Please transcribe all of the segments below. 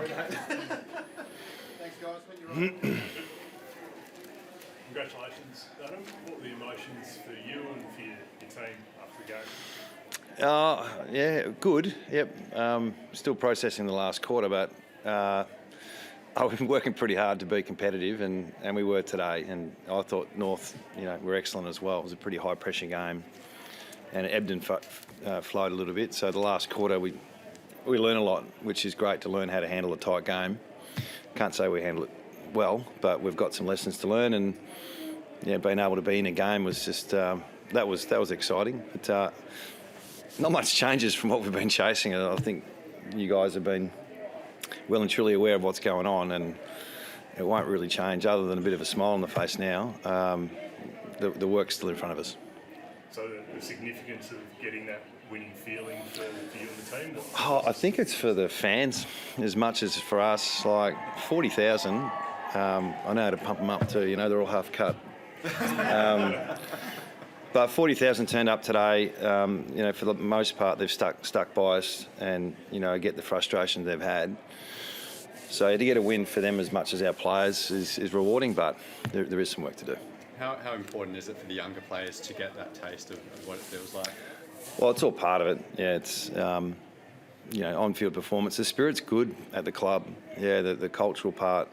Thanks, guys. When you're on. Congratulations, Adam. What were the emotions for you and for your team after the game? Yeah, good. Yep. Still processing the last quarter, but I've been working pretty hard to be competitive, and we were today. And I thought North, were excellent as well. It was a pretty high pressure game, and it ebbed and flowed a little bit. So the last quarter, we learn a lot, which is great to learn how to handle a tight game. Can't say we handle it well, but we've got some lessons to learn, and being able to be in a game was just that was exciting. But not much changes from what we've been chasing. I think you guys have been well and truly aware of what's going on, and it won't really change other than a bit of a smile on the face now. The work's still in front of us. So the significance of getting that winning feeling for you and the team? I think it's for the fans as much as for us. Like 40,000, I know how to pump them up too. They're all half cut. But 40,000 turned up today. For the most part, they've stuck by us, and I get the frustration they've had. So to get a win for them as much as our players is rewarding, but there is some work to do. How important is it for the younger players to get that taste of what it feels like? Well, it's all part of it. Yeah, it's on-field performance. The spirit's good at the club. Yeah, the cultural part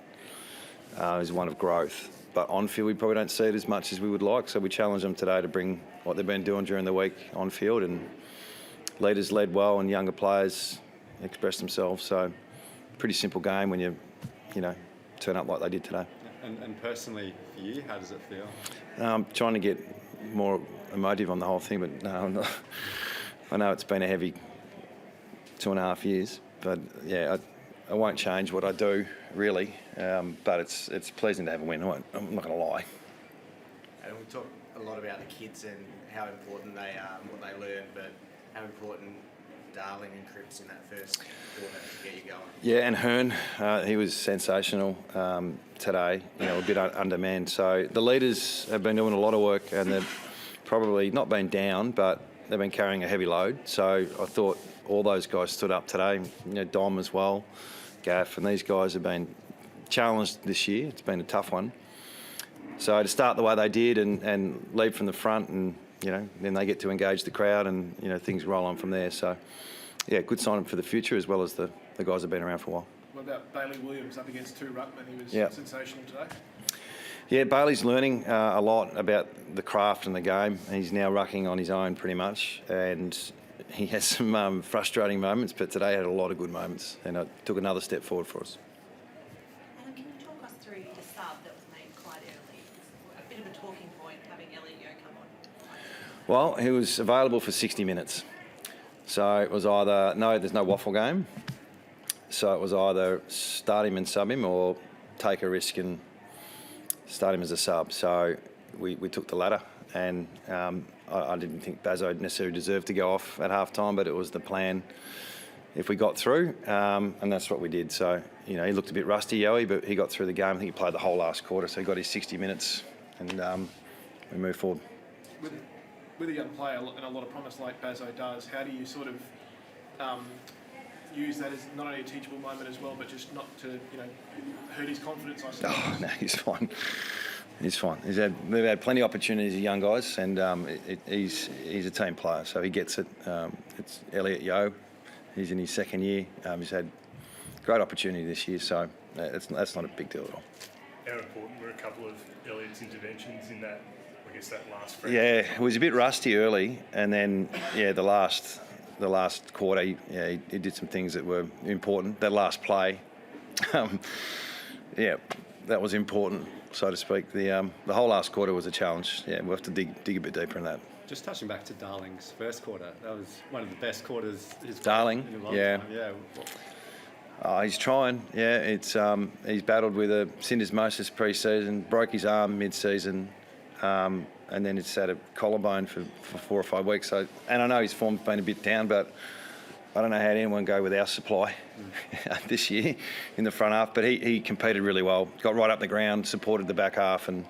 is one of growth. But on-field, we probably don't see it as much as we would like. So we challenge them today to bring what they've been doing during the week on-field. And leaders led well, and younger players expressed themselves. So pretty simple game when you turn up like they did today. And personally, for you, how does it feel? Trying to get more emotive on the whole thing, but no, I'm not. I know it's been a heavy 2.5 years, but yeah, I won't change what I do really. But it's pleasing to have a win. I'm not going to lie. And we talk a lot about the kids and how important they are and what they learn, but how important Darling and Cripps in that first quarter to get you going. Yeah, and Hearn, he was sensational today. A bit undermanned. So the leaders have been doing a lot of work, and they've probably not been down, but they've been carrying a heavy load. So I thought all those guys stood up today. Dom as well, Gaff, and these guys have been challenged this year. It's been a tough one. So to start the way they did and lead from the front, and then they get to engage the crowd, and things roll on from there. So yeah, good sign for the future, as well as the guys have been around for a while. What about Bailey Williams up against two ruckmen? He was sensational today. Yeah, Bailey's learning a lot about the craft and the game. He's now rucking on his own pretty much, and he has some frustrating moments, but today had a lot of good moments, and it took another step forward for us. Adam, can you talk us through the sub that was made quite early? It's a bit of a talking point having Elliot Yeo come on. Well, he was available for 60 minutes. So it was either, there's no waffle game. So it was either start him and sub him, or take a risk and start him as a sub. So we took the latter, and I didn't think Bazzo necessarily deserved to go off at half-time, but it was the plan if we got through, and that's what we did. So, he looked a bit rusty, Yowie, but he got through the game. I think he played the whole last quarter, so he got his 60 minutes, and we moved forward. With a young player and a lot of promise like Bazzo does, how do you sort of use that as not only a teachable moment as well, but just not to hurt his confidence, I suppose? Oh, no, he's fine. He's fine. We've had plenty of opportunities as young guys, and he's a team player, so he gets it. It's Elliot Yeo. He's in his second year. He's had great opportunity this year, so that's not a big deal at all. How important were a couple of Elliot's interventions in that? I guess that last frame. Yeah, it was a bit rusty early, and then the last quarter, he did some things that were important. That last play, that was important, so to speak. The whole last quarter was a challenge. Yeah, we'll have to dig a bit deeper in that. Just touching back to Darling's first quarter, that was one of the best quarters he's Darling, in a long time. Yeah. He's trying. Yeah, it's he's battled with a syndesmosis pre-season, broke his arm mid-season. And then it's had a collarbone for 4 or 5 weeks. So, and I know his form's been a bit down, but I don't know how anyone go with our supply this year in the front half. But he competed really well. Got right up the ground, supported the back half, and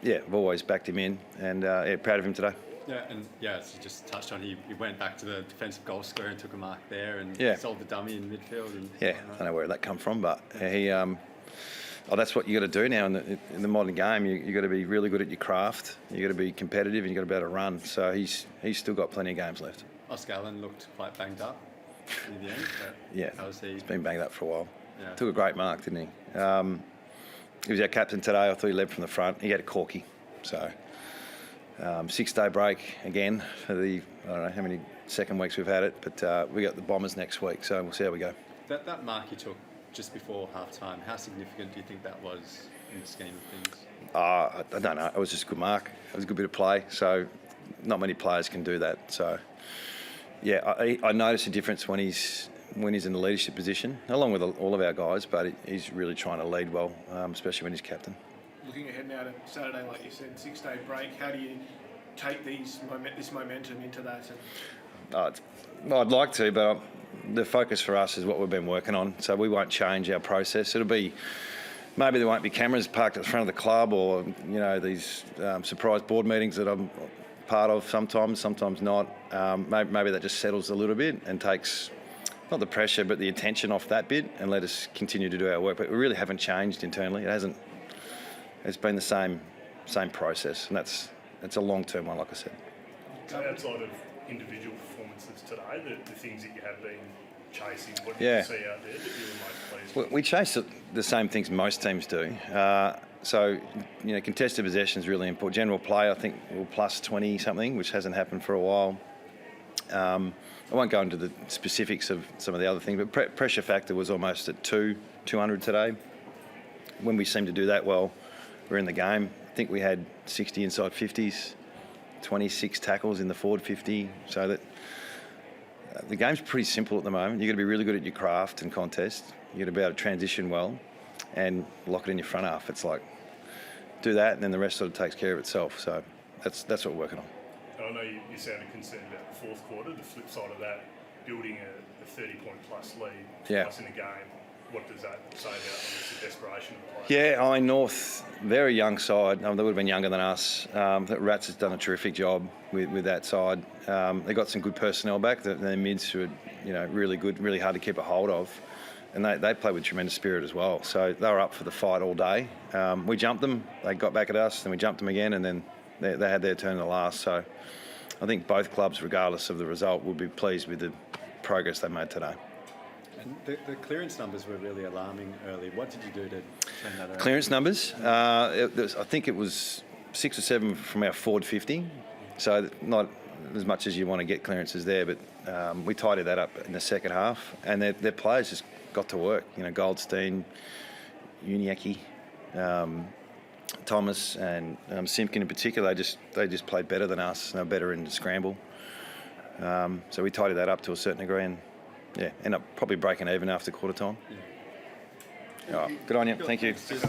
we've always backed him in. And proud of him today. Yeah, and as you just touched on, he went back to the defensive goal square and took a mark there and sold the dummy in midfield. And Yeah, I don't know where that come from, but he. That's what you got to do now in the modern game. You got to be really good at your craft. You got to be competitive, and you got to be able to run. So he's still got plenty of games left. Oscar Allen looked quite banged up in the end. Yeah, how was he? He's been banged up for a while. Yeah. Took a great mark, didn't he? He was our captain today. I thought he led from the front. He had a corky. So 6-day break again for I don't know how many second weeks we've had it, but we got the Bombers next week, so we'll see how we go. That mark he took just before half-time, how significant do you think that was in the scheme of things? I don't know. It was just a good mark. It was a good bit of play. So not many players can do that. So yeah, I notice a difference when he's in the leadership position, along with all of our guys. But he's really trying to lead well, especially when he's captain. Looking ahead now to Saturday, like you said, 6-day break. How do you take this momentum into that? Well, I'd like to, but the focus for us is what we've been working on. So we won't change our process. It'll be maybe there won't be cameras parked at the front of the club, or these surprise board meetings that I'm part of sometimes not. Maybe that just settles a little bit and takes not the pressure but the attention off that bit, and let us continue to do our work. But we really haven't changed internally. It hasn't. It's been the same process, and it's a long-term one, like I said. So outside of individual performances today, the things that you have been chasing, what do Yeah. you see out there that you were most pleased with? We chase the same things most teams do. So contested possession is really important. General play, I think, we're plus 20 something, which hasn't happened for a while. I won't go into the specifics of some of the other things, but pressure factor was almost at 200 today. When we seem to do that well, we're in the game. I think we had 60 inside 50s, 26 tackles in the forward 50, so that the game's pretty simple at the moment. You've got to be really good at your craft and contest. You've got to be able to transition well and lock it in your front half. It's like, do that, and then the rest sort of takes care of itself. So that's what we're working on. And I know you sounded concerned about the fourth quarter. The flip side of that, building a 30-point plus lead twice in a game. What does that say about the desperation of the players? Yeah, North, very young side. They would have been younger than us. Rats has done a terrific job with that side. They got some good personnel back. Their mids were, really good, really hard to keep a hold of. And they played with tremendous spirit as well. So they were up for the fight all day. We jumped them. They got back at us, then we jumped them again, and then they had their turn in the last. So I think both clubs, regardless of the result, will be pleased with the progress they made today. And the clearance numbers were really alarming early. What did you do to turn that around? Clearance numbers? I think it was 6 or 7 from our forward 50. So not as much as you want to get clearances there, but we tidied that up in the second half, and their players just got to work. Goldstein, Uniacke, Thomas, and Simpkin in particular. They just played better than us. They were better in the scramble. So we tidied that up to a certain degree, and end up probably breaking even after quarter time. Yeah. All right, good on you. Thank you.